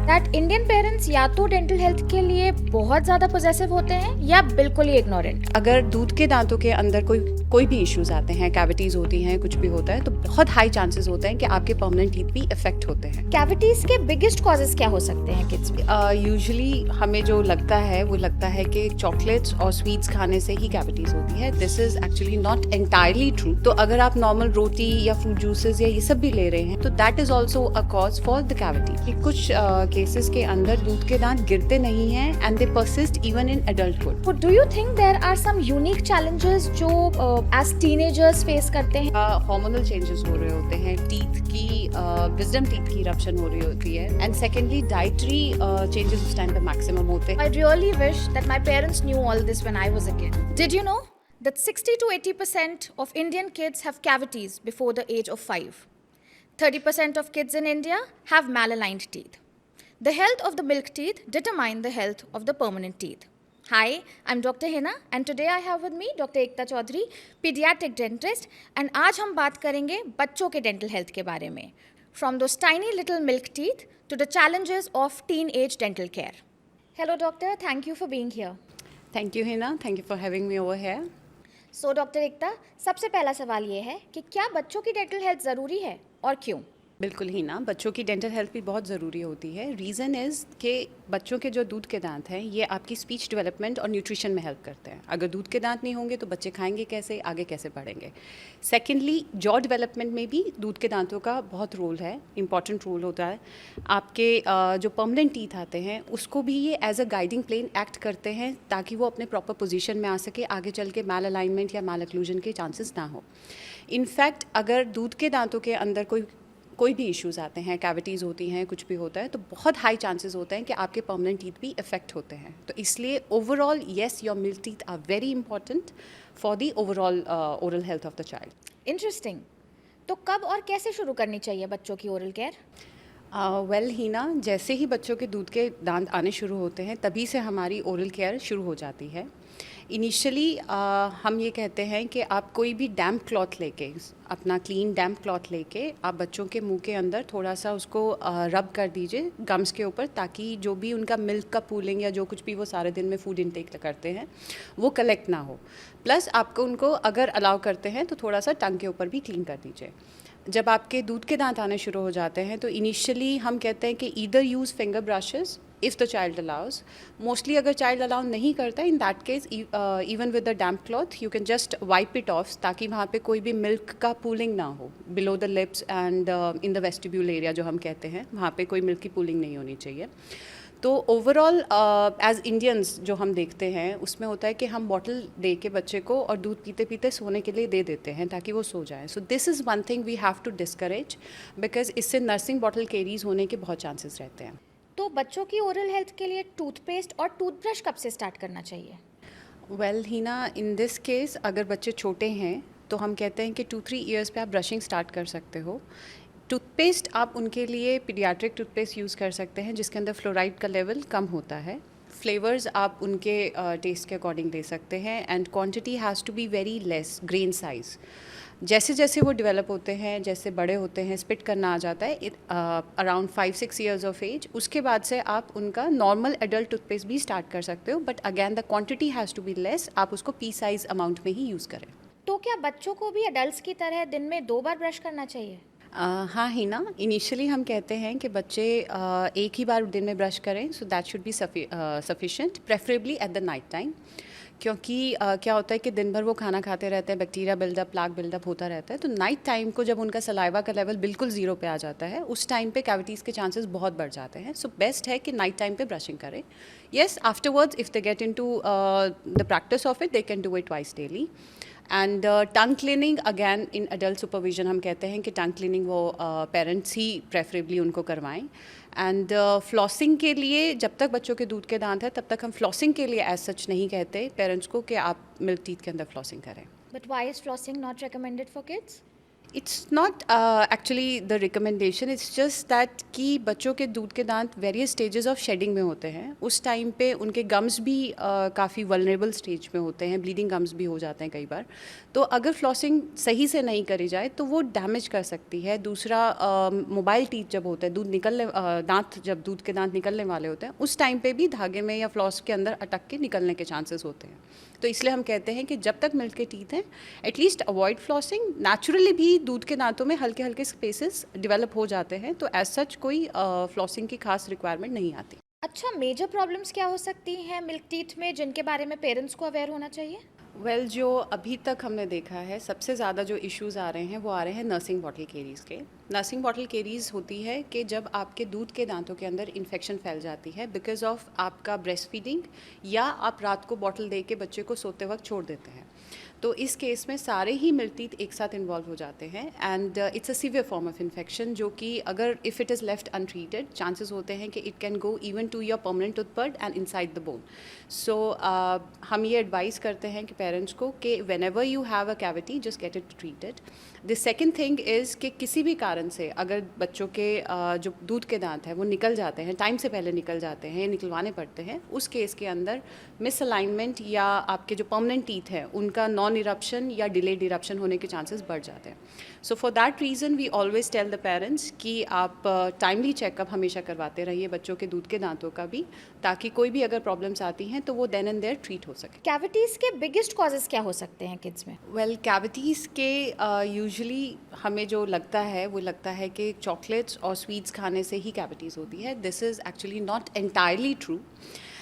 That Indian parents या तो dental health के लिए बहुत ज़्यादा पोजेसिव होते हैं या बिल्कुल ही इग्नोरेंट। अगर दूध के दांतों के अंदर कोई भी इश्यूज आते हैं, कैविटीज होती हैं, कुछ भी होता है, तो बहुत हाई चांसेस होते हैं कि आपके परमानेंट टीथ भी इफेक्ट होते हैं। कैविटीज के बिगेस्ट कॉजेज क्या हो सकते हैं किड्स में? यूजुअली हमें जो लगता है वो लगता है कि चॉकलेट्स और स्वीट्स खाने से ही कैविटीज होती है। This is actually not entirely true. तो अगर आप नॉर्मल रोटी या फ्रूट जूसेस या ये सब भी ले रहे हैं तो that is also a cause for the cavity. कुछ केसेस के अंदर दूध के दांत गिरते नहीं हैं and they persist even in adulthood. Do you think there are some unique challenges जो एज टीनेजर्स फेस करते हैं? हार्मोनल चेंजेस हो रहे होते हैं, टीथ की विजडम टीथ की इरप्शन हो रही होती है, एंड सेकेंडली डाइटरी चेंजेस उस टाइम पे मैक्सिमम होते हैं। I really wish that my parents knew all this when I was a kid. Did you know that 60 to 80% of Indian kids have cavities before the age of 5? 30% of kids in India have malaligned teeth. The health of the milk teeth determine the health of the permanent teeth. Hi, I'm Dr. Hina and today I have with me Dr. Ekta Chaudhary, pediatric dentist, and आज हम बात करेंगे बच्चों के dental health के बारे में. From those tiny little milk teeth to the challenges of teenage dental care. Hello doctor, thank you for being here. Thank you Hina, thank you for having me over here. So doctor Ekta, सबसे पहला सवाल ये है कि क्या बच्चों की dental health ज़रूरी है और क्यों? बिल्कुल ही ना, बच्चों की डेंटल हेल्थ भी बहुत ज़रूरी होती है। रीज़न इज़ कि बच्चों के जो दूध के दांत हैं ये आपकी स्पीच डेवलपमेंट और न्यूट्रिशन में हेल्प करते हैं। अगर दूध के दांत नहीं होंगे तो बच्चे खाएंगे कैसे, आगे कैसे बढ़ेंगे। सेकेंडली, जॉ डेवलपमेंट में भी दूध के दांतों का बहुत रोल है, इंपॉर्टेंट रोल होता है। आपके जो परमानेंट टीथ आते हैं उसको भी ये as a guiding plane act करते हैं ताकि वो अपने प्रॉपर पोजीशन में आ सके, आगे चल के मैल अलाइनमेंट या मैल अक्लूजन के चांसेस ना हो। इनफैक्ट अगर दूध के दांतों के अंदर कोई भी इश्यूज आते हैं, कैविटीज़ होती हैं, कुछ भी होता है, तो बहुत हाई चांसेस होते हैं कि आपके परमानेंट टीथ भी इफेक्ट होते हैं। तो इसलिए overall yes, your milk teeth are very important for the overall oral health of the child. Interesting. तो कब और कैसे शुरू करनी चाहिए बच्चों की ओरल केयर? वेल ही ना, जैसे ही बच्चों के दूध के दांत आने शुरू होते हैं तभी से हमारी ओरल केयर शुरू हो जाती है। इनिशियली हम ये कहते हैं कि आप कोई भी डैम्प क्लॉथ लेके, अपना क्लीन डैम्प क्लॉथ लेके आप बच्चों के मुंह के अंदर थोड़ा सा उसको रब कर दीजिए गम्स के ऊपर, ताकि जो भी उनका मिल्क का पूलिंग या जो कुछ भी वो सारे दिन में फूड इनटेक करते हैं वो कलेक्ट ना हो। प्लस आपको उनको अगर अलाउ करते हैं तो थोड़ा सा टंग के ऊपर भी क्लीन कर दीजिए। जब आपके दूध के दांत आने शुरू हो जाते हैं तो इनिशियली हम कहते हैं कि either use finger brushes if the child allows. Mostly अगर चाइल्ड अलाउ नहीं करता, in that case even with the damp cloth you can just wipe it of, ताकि वहाँ पे कोई भी मिल्क का पूलिंग ना हो below the lips and in the vestibule area जो हम कहते हैं, वहाँ पे कोई मिल्क की पूलिंग नहीं होनी चाहिए। तो ओवरऑल एज इंडियंस जो हम देखते हैं उसमें होता है कि हम बॉटल दे के बच्चे को और दूध पीते पीते सोने के लिए दे देते हैं ताकि वो सो जाए। So this is one thing we have to discourage, because इससे नर्सिंग बॉटल कैरीज होने के बहुत चांसेस रहते हैं। तो बच्चों की ओरल हेल्थ के लिए टूथपेस्ट और टूथब्रश कब से स्टार्ट करना चाहिए? Well Heena, in this case अगर बच्चे छोटे हैं तो हम कहते हैं कि 2-3 ईयर्स पे आप ब्रशिंग स्टार्ट कर सकते हो। टूथपेस्ट आप उनके लिए पीडियाट्रिक टूथपेस्ट यूज़ कर सकते हैं जिसके अंदर फ्लोराइड का लेवल कम होता है। फ्लेवर्स आप उनके टेस्ट के अकॉर्डिंग दे सकते हैं and quantity has to be very less, grain size. जैसे जैसे वो डेवलप होते हैं, जैसे बड़े होते हैं, स्पिट करना आ जाता है अराउंड 5-6 ईयर्स ऑफ एज, उसके बाद से आप उनका नॉर्मल एडल्ट टूथपेस्ट भी स्टार्ट कर सकते हो, but again the quantity has to be less. आप उसको पी साइज़ अमाउंट में ही यूज़ करें। तो क्या बच्चों को भी एडल्ट्स की तरह दिन में 2 बार ब्रश करना चाहिए? हाँ ही ना, इनिशियली हम कहते हैं कि बच्चे एक ही बार दिन में ब्रश करें, so that should B sufficient, preferably at the night time. क्योंकि क्या होता है कि दिन भर वो खाना खाते रहते हैं, बैक्टीरिया बिल्डअप, प्लाक बिल्डअप होता रहता है, तो नाइट टाइम को जब उनका सलाइवा का लेवल बिल्कुल ज़ीरो पे आ जाता है, उस टाइम पे कैविटीज़ के चांसेस बहुत बढ़ जाते हैं। सो बेस्ट है कि नाइट टाइम पे ब्रशिंग करें। Yes, afterwards if they get into the practice of it, they can do it twice daily. And tongue cleaning again in adult supervision, हम कहते हैं कि टंग क्लीनिंग वो पेरेंट्स ही प्रेफरेबली उनको करवाएं। एंड फ्लॉसिंग के लिए जब तक बच्चों के दूध के दांत है तब तक हम फ्लॉसिंग के लिए एज सच नहीं कहते पेरेंट्स को कि आप मिल्क टीथ के अंदर फ्लॉसिंग करें। But why is flossing not recommended for kids? It's not actually the recommendation, it's just that कि बच्चों के दूध के दांत वेरियस स्टेजेस ऑफ शेडिंग में होते हैं। उस टाइम पे उनके गम्स भी काफ़ी वल्नरेबल स्टेज में होते हैं, ब्लीडिंग गम्स भी हो जाते हैं कई बार। तो अगर फ्लॉसिंग सही से नहीं करी जाए तो वो डैमेज कर सकती है। दूसरा, मोबाइल टीथ जब होता है, दांत जब दूध के दांत निकलने वाले होते हैं, उस टाइम पे भी धागे में या फ्लॉस के अंदर अटक के निकलने के चांसेस होते हैं। तो इसलिए हम कहते हैं कि जब तक मिल्क के टीथ हैं एटलीस्ट अवॉइड फ्लॉसिंग। नेचुरली भी दूध के दांतों में हल्के हल्के स्पेसेस डेवलप हो जाते हैं, तो एज सच कोई फ्लॉसिंग की खास रिक्वायरमेंट नहीं आती। अच्छा, मेजर प्रॉब्लम्स क्या हो सकती हैं मिल्क टीथ में जिनके बारे में पेरेंट्स को अवेयर होना चाहिए? जो अभी तक हमने देखा है सबसे ज़्यादा जो इश्यूज़ आ रहे हैं वो आ रहे हैं नर्सिंग बॉटल केरीज़ के। नर्सिंग बॉटल केरीज़ होती है कि जब आपके दूध के दांतों के अंदर इन्फेक्शन फैल जाती है बिकॉज ऑफ आपका ब्रेस्ट फीडिंग, या आप रात को बॉटल दे के बच्चे को सोते वक्त छोड़ देते हैं। तो इस केस में सारे ही मिल्क टीथ एक साथ इन्वॉल्व हो जाते हैं and it's a severe form of infection, जो कि अगर if it is left untreated chances होते हैं कि it can go even to your permanent tooth bud and inside the bone. So हम ये एडवाइस करते हैं कि पेरेंट्स को कि whenever you have a cavity just get it treated. The second thing is कि किसी भी कारण से अगर बच्चों के जो दूध के दांत हैं वो निकल जाते हैं, टाइम से पहले निकल जाते हैं या निकलवाने पड़ते हैं, उस केस के अंदर मिसअलाइनमेंट या आपके जो परमानेंट टीथ हैं उनका नॉन इरप्शन या डिलेड इरप्शन होने के चांसेस बढ़ जाते हैं। So for that reason we always tell the parents कि आप टाइमली चेकअप हमेशा करवाते रहिए बच्चों के दूध के दांतों का भी, ताकि कोई भी अगर प्रॉब्लम्स आती हैं तो वो देन एंड देयर ट्रीट हो सके। कैविटीज़ के बिगेस्ट कॉजेज़ क्या हो सकते हैं किड्स में? वेल, कैविटीज़ के यूजुअली हमें जो लगता है वो लगता है कि चॉकलेट्स और स्वीट्स खाने से ही कैविटीज़ होती है। This is actually not entirely true.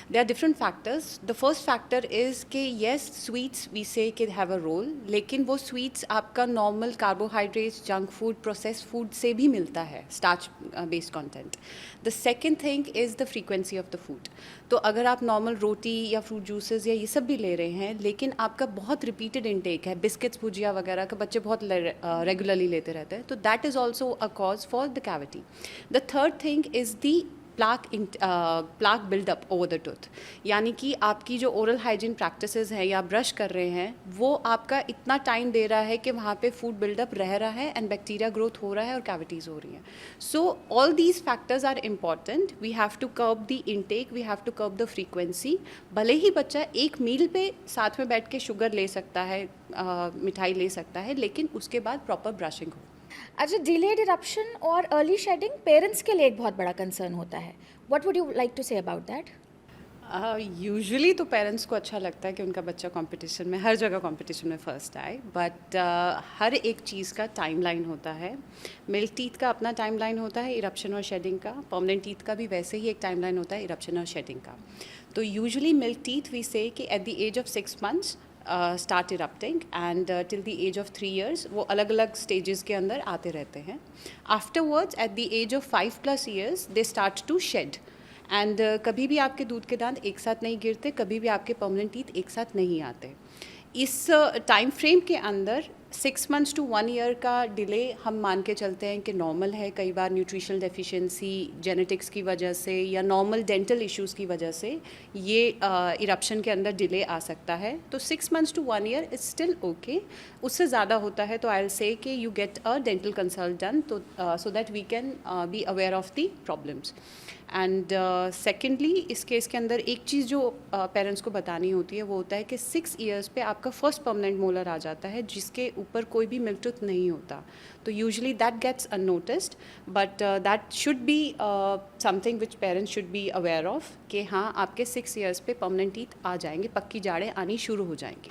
There are different factors. The first factor is कि yes, sweets we say can have a role, लेकिन वो sweets आपका normal carbohydrates, junk food, processed food से भी मिलता है, starch based content. The second thing is the frequency of the food. तो अगर आप normal रोटी या fruit juices या ये सब भी ले रहे हैं, लेकिन आपका बहुत repeated intake है, biscuits, भुजिया वगैरह का बच्चे बहुत regularly लेते रहते हैं, तो that is also a cause for the cavity. The third thing is the plaque buildup over the tooth, यानी कि आपकी जो ओरल हाइजीन प्रैक्टिसेस हैं या ब्रश कर रहे हैं वो आपका इतना टाइम दे रहा है कि वहाँ पे फूड बिल्डअप रह रहा है एंड बैक्टीरिया ग्रोथ हो रहा है और कैविटीज़ हो रही हैं। So all these factors are important. We have to curb the intake, we have to curb the frequency. भले ही बच्चा एक मील पे साथ में बैठ के शुगर ले सकता है, मिठाई ले सकता है, लेकिन उसके बाद प्रॉपर ब्रशिंग हो। अच्छा, डिलेड इरप्शन और अर्ली शेडिंग पेरेंट्स के लिए एक बहुत बड़ा कंसर्न होता है। What would you like to say about that? Usually तो पेरेंट्स को अच्छा लगता है कि उनका बच्चा कंपटीशन में, हर जगह कंपटीशन में फर्स्ट आए, बट हर एक चीज़ का टाइमलाइन होता है। मिल्क टीथ का अपना टाइमलाइन होता है इरप्शन और शेडिंग का, परमानेंट टीथ का भी वैसे ही एक टाइमलाइन होता है इरप्शन और शेडिंग का। तो usually milk teeth we say कि at the age of 6 months start erupting and till the age of 3 years वो अलग अलग stages के अंदर आते रहते हैं। Afterwards at the age of 5+ years they start to shed and कभी भी आपके दूध के दांत एक साथ नहीं गिरते, कभी भी आपके परमानेंट टीथ एक साथ नहीं आते। इस टाइम फ्रेम के अंदर 6 months to 1 year का डिले हम मान के चलते हैं कि नॉर्मल है। कई बार न्यूट्रिशनल डेफिशिएंसी, जेनेटिक्स की वजह से या नॉर्मल डेंटल इश्यूज़ की वजह से ये इरप्शन के अंदर डिले आ सकता है। तो 6 months to 1 year इज़ स्टिल ओके। उससे ज़्यादा होता है तो आई विल से कि you get a dental consult done, तो so that we can be aware of the problems. And secondly इस केस के अंदर एक चीज़ जो पेरेंट्स को बतानी होती है वो होता है कि 6 years पे आपका फर्स्ट परमानेंट मोलर आ जाता है जिसके ऊपर कोई भी मिल्क टूथ नहीं होता। तो usually that gets unnoticed, but that should be something which parents should be aware of कि हाँ आपके 6 years पे परमानेंट टीथ आ जाएंगे, पक्की जाड़ें आनी शुरू हो जाएंगी।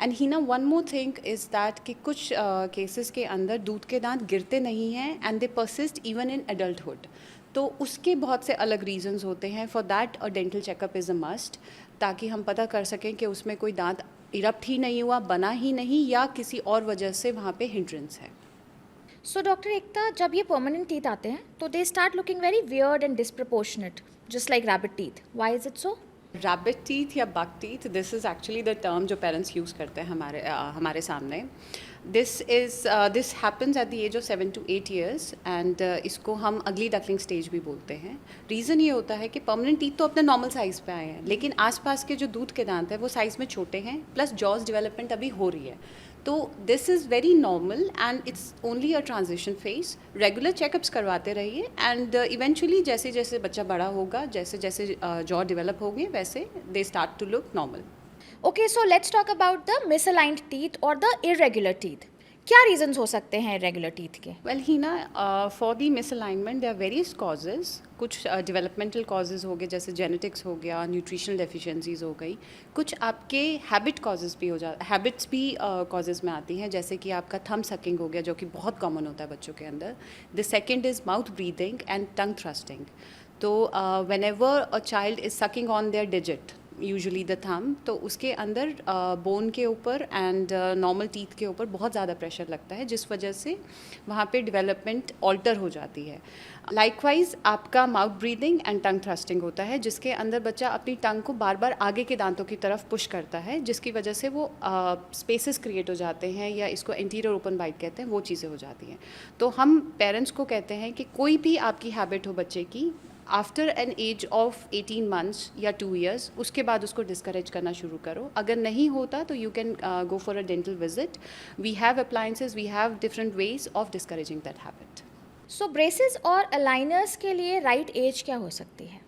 And Heena, one more thing is that कि कुछ केसेस के अंदर दूध के दांत गिरते नहीं हैं and they persist even in adulthood. तो उसके बहुत से अलग रीजंस होते हैं। For that a dental checkup is a must, ताकि हम पता कर सकें कि उसमें कोई दांत इरप्ट ही नहीं हुआ, बना ही नहीं, या किसी और वजह से वहाँ पे हिंड्रेंस है। सो डॉक्टर एकता, जब ये परमानेंट टीथ आते हैं तो they start looking very weird and disproportionate, just like rabbit teeth. Why is it so? Rabbit teeth या bug teeth, this is actually the term जो पेरेंट्स यूज़ करते हैं हमारे सामने। This happens at the age of 7 to 8 years and इसको हम अगली duckling stage भी बोलते हैं। रीज़न ये होता है कि परमानेंट टीथ तो अपने नॉर्मल साइज़ पे आए हैं, लेकिन आसपास के जो दूध के दांत हैं वो साइज़ में छोटे हैं, प्लस जॉज डेवलपमेंट अभी हो रही है। तो this is very normal and it's only a transition phase. Regular checkups करवाते रहिए एंड इवेंचुअली जैसे जैसे बच्चा बड़ा होगा, जैसे जैसे जॉ डेवलप होगी, वैसे they start to look normal. Okay, so let's talk about the misaligned teeth or the irregular teeth. क्या रीजंस हो सकते हैं irregular teeth के? Well Heena, for the misalignment there are various causes. कुछ डेवलपमेंटल कॉजेज हो गए, जैसे जेनेटिक्स हो गया, न्यूट्रिशनल डेफिशिएंसीज हो गई. कुछ आपके हैबिट कॉजेज भी हो जाते, हैबिट्स भी कॉजेज में आती हैं, जैसे कि आपका थंब सकिंग हो गया, जो कि बहुत कॉमन होता है बच्चों के अंदर. The second is mouth breathing and tongue thrusting. तो whenever a child is sucking on their digit, usually the thumb, तो उसके अंदर बोन के ऊपर एंड नॉर्मल टीथ के ऊपर बहुत ज़्यादा प्रेशर लगता है, जिस वजह से वहाँ पे डेवलपमेंट ऑल्टर हो जाती है. लाइकवाइज आपका mouth breathing and tongue thrusting होता है, जिसके अंदर बच्चा अपनी टंग को बार बार आगे के दांतों की तरफ पुश करता है, जिसकी वजह से वो स्पेसेस क्रिएट हो जाते हैं, या इसको इंटीरियर ओपन बाइट कहते हैं, वो चीज़ें हो जाती हैं. तो हम पेरेंट्स को कहते हैं कि कोई भी आपकी हैबिट हो बच्चे की, after an age of 18 months या 2 years, उसके बाद उसको डिस्करेज करना शुरू करो. अगर नहीं होता तो you can go for a dental visit. We have appliances, we have different ways of discouraging that habit. So braces और अलाइनर्स के लिए राइट एज क्या हो सकती है?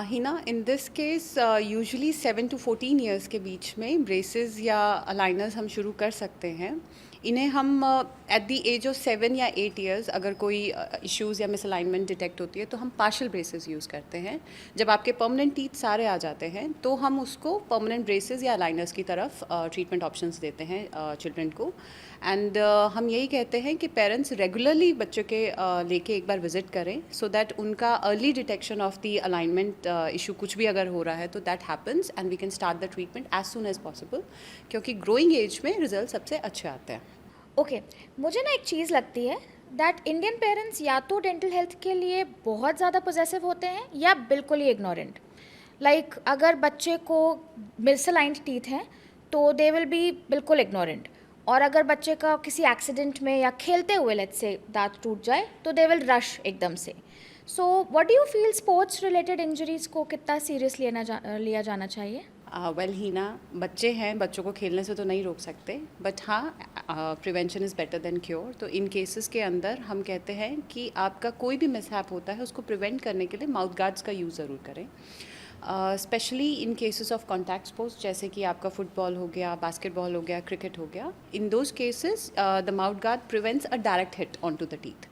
Heena, in this case usually 7 to 14 years के बीच में ब्रेसेस या अलाइनर्स हम शुरू कर सकते हैं. इन्हें हम एट द एज ऑफ 7 या 8 years अगर कोई इश्यूज़ या मिसअलाइनमेंट डिटेक्ट होती है तो हम पार्शियल ब्रेसेस यूज़ करते हैं. जब आपके परमानेंट टीथ सारे आ जाते हैं तो हम उसको परमानेंट ब्रेसेस या अलाइनर्स की तरफ ट्रीटमेंट ऑप्शंस देते हैं चिल्ड्रन को. एंड हम यही कहते हैं कि पेरेंट्स रेगुलरली बच्चों के लेके एक बार विजिट करें, सो दैट उनका early detection of the alignment issue कुछ भी अगर हो रहा है तो that happens and we can start the treatment as soon as possible, क्योंकि ग्रोइंग एज में रिजल्ट सबसे अच्छे आते हैं. ओके, मुझे ना एक चीज़ लगती है दैट इंडियन पेरेंट्स या तो डेंटल हेल्थ के लिए बहुत ज़्यादा पॉजेसिव होते हैं या बिल्कुल ही इग्नोरेंट. लाइक अगर बच्चे को मिसअलाइंड टीथ हैं तो दे विल बी बिल्कुल इग्नोरेंट, और अगर बच्चे का किसी एक्सीडेंट में या खेलते हुए लेट्स से दांत टूट जाए तो दे विल रश एकदम से. So what do you feel, sports related injuries को कितना सीरियस लिया जाना चाहिए? वेल हीना, बच्चे हैं, बच्चों को खेलने से तो नहीं रोक सकते, बट हाँ, prevention is better than cure. तो इन केसेस के अंदर हम कहते हैं कि आपका कोई भी मिसहैप होता है उसको प्रिवेंट करने के लिए माउथ गार्ड्स का यूज़ ज़रूर करें. Specially in cases of contact sports, जैसे कि आपका फुटबॉल हो गया, बास्केटबॉल हो गया, क्रिकेट हो गया. In those cases the mouth guard prevents a direct hit on to the teeth.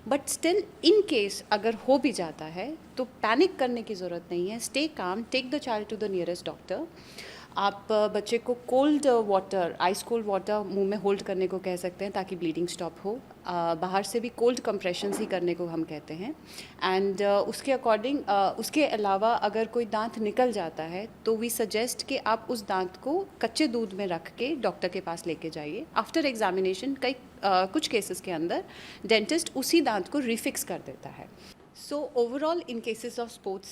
But still in case अगर हो भी जाता है तो पैनिक करने की ज़रूरत नहीं है. Stay calm, take the child to the nearest doctor. आप बच्चे को cold water, ice cold water मुंह में होल्ड करने को कह सकते हैं ताकि ब्लीडिंग स्टॉप हो. बाहर से भी कोल्ड कंप्रेशंस ही करने को हम कहते हैं. एंड उसके अकॉर्डिंग उसके अलावा अगर कोई दांत निकल जाता है तो वी सजेस्ट कि आप उस दांत को कच्चे दूध में रख के डॉक्टर के पास लेके जाइए. आफ्टर एग्जामिनेशन कुछ केसेस के अंदर डेंटिस्ट उसी दांत को रिफिक्स कर देता है. So overall, in cases of sports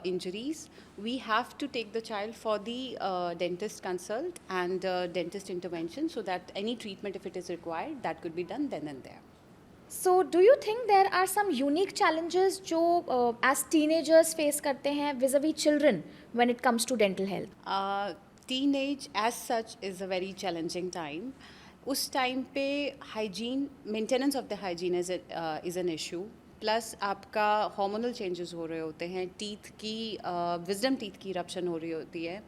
injuries, we have to take the child for the dentist consult and dentist intervention, so that any treatment, if it is required, that could be done then and there. So do you think there are some unique challenges जो as teenagers face करते हैं vis-a-vis children when it comes to dental health? Teenage as such is a very challenging time. उस time पे hygiene, maintenance of the hygiene is an issue. Plus आपका hormonal changes हो रहे होते हैं, teeth की विजडम टीथ की eruption हो रही होती है.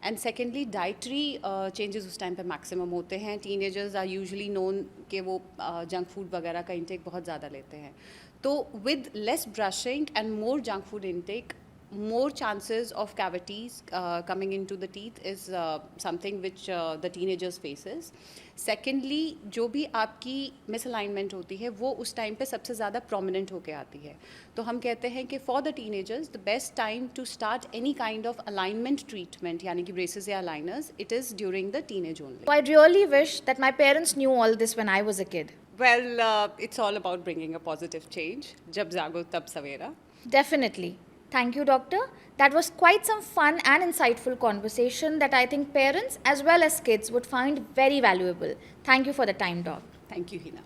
एंड सेकेंडली डाइटरी चेंजेस उस टाइम पे मैक्सिमम होते हैं. टीनेजर्स आर यूजुअली नोन कि वो जंक फूड वगैरह का इंटेक बहुत ज़्यादा लेते हैं. तो with less brushing and more junk food intake, more chances of cavities coming into the teeth is something which the teenagers faces. Secondly, जो भी आपकी misalignment होती है वो उस टाइम पे सबसे ज़्यादा prominent होके आती है. तो हम कहते हैं कि for the teenagers the best time to start any kind of alignment treatment, यानी कि braces या aligners, it is during the teenage only. So I really wish that my parents knew all this when I was a kid. Well, it's all about bringing a positive change. जब जागो तब सवेरा. Definitely. Thank you, doctor. That was quite some fun and insightful conversation that I think parents as well as kids would find very valuable. Thank you for the time, doc. Thank you, Hina.